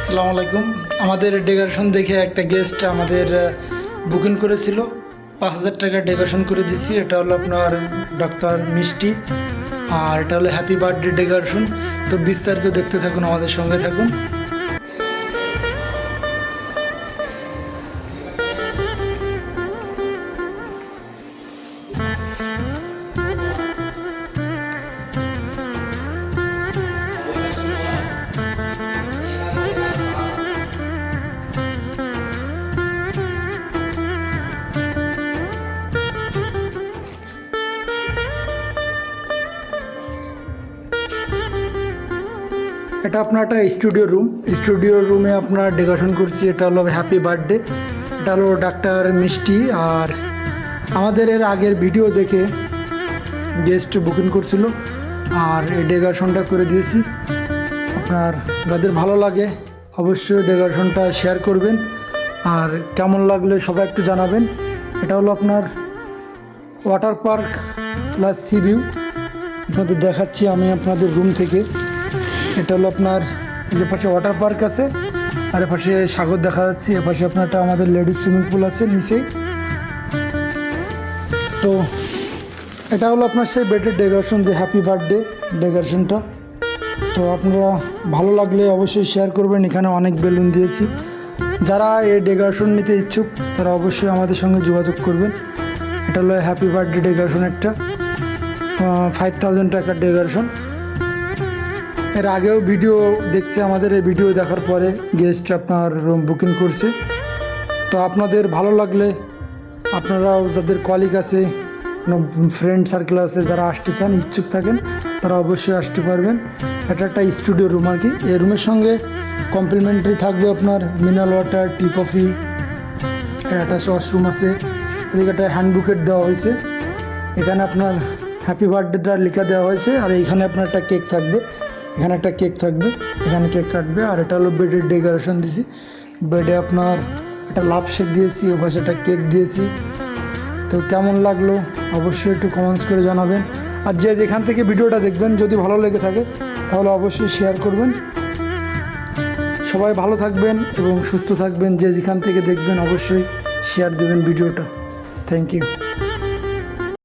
আসসালামু আলাইকুম। আমাদের ডেকোরেশন দেখে একটা গেস্ট আমাদের বুকিং করেছিল, 5,000 টাকা ডেকোরেশন করে দিয়েছি। এটা হলো আপনার ডক্টর মিষ্টি, আর এটা হলো হ্যাপি বার্থডে ডেকোরেশন। তো বিস্তারিত দেখতে থাকুন, আমাদের সঙ্গে থাকুন। এটা আপনার একটা স্টুডিও রুমে আপনার ডেকোরেশন করছি। এটা হলো হ্যাপি বার্থডে, এটা হলো ডাক্তার মিষ্টি। আর আমাদের এর আগের ভিডিও দেখে গেস্ট বুকিং করছিল, আর এই ডেকোরেশনটা করে দিয়েছি। আপনার যাদের ভালো লাগে অবশ্যই ডেকোরেশনটা শেয়ার করবেন, আর কেমন লাগলে সবাই একটু জানাবেন। এটা হলো আপনার water park plus C view. আপনাদের দেখাচ্ছি আমি আপনাদের রুম থেকে। এটা হলো আপনার যে পাশে ওয়াটার পার্ক আছে, আর এপাশে সাগর দেখা যাচ্ছে। এপাশে আপনার একটা আমাদের লেডিস সুইমিং পুল আছে নিচেই। তো এটা হলো আপনার সেই বেডের ডেকোরেশন, যে হ্যাপি বার্থডে ডেকোরেশনটা। তো আপনারা ভালো লাগলে অবশ্যই শেয়ার করবেন। এখানে অনেক বেলুন দিয়েছি। যারা এই ডেকোরেশন নিতে ইচ্ছুক তারা অবশ্যই আমাদের সঙ্গে যোগাযোগ করবেন। এটা হলো হ্যাপি বার্থডে ডেকোরেশন, একটা 5,000 টাকার ডেকোরেশন। এর আগেও ভিডিও দেখছে, আমাদের এই ভিডিও দেখার পরে গেস্ট আপনার রুম বুকিং করছে। তো আপনাদের ভালো লাগলে আপনারাও, যাদের কলিগ আছে, কোনো ফ্রেন্ড সার্কেল আছে, যারা আসতে চান ইচ্ছুক থাকেন, তারা অবশ্যই আসতে পারবেন। এটা একটা স্টুডিও রুম আর কি। এই রুমের সঙ্গে কমপ্লিমেন্টারি থাকবে আপনার মিনারেল ওয়াটার, টি কফি, একটা ওয়াশরুম আছে। এদিকে একটা হ্যান্ড বুকেট দেওয়া হয়েছে। এখানে আপনার হ্যাপি বার্থডেটা লেখা দেওয়া হয়েছে। আর এইখানে আপনার একটা কেক থাকবে, এখানে একটা কেক থাকবে, এখানে কেক কাটবে। আর এটা হলো বেডের ডেকোরেশন দিয়েছি। বেডে আপনার একটা লাভ শেপ দিয়েছি, ও পাশে একটা কেক দিয়েছি। তো কেমন লাগলো অবশ্যই একটু কমেন্টস করে জানাবেন। আর যে যেখান থেকে ভিডিওটা দেখবেন, যদি ভালো লেগে থাকে তাহলে অবশ্যই শেয়ার করবেন। সবাই ভালো থাকবেন এবং সুস্থ থাকবেন। যে যেখান থেকে দেখবেন অবশ্যই শেয়ার দেবেন ভিডিওটা। Thank you.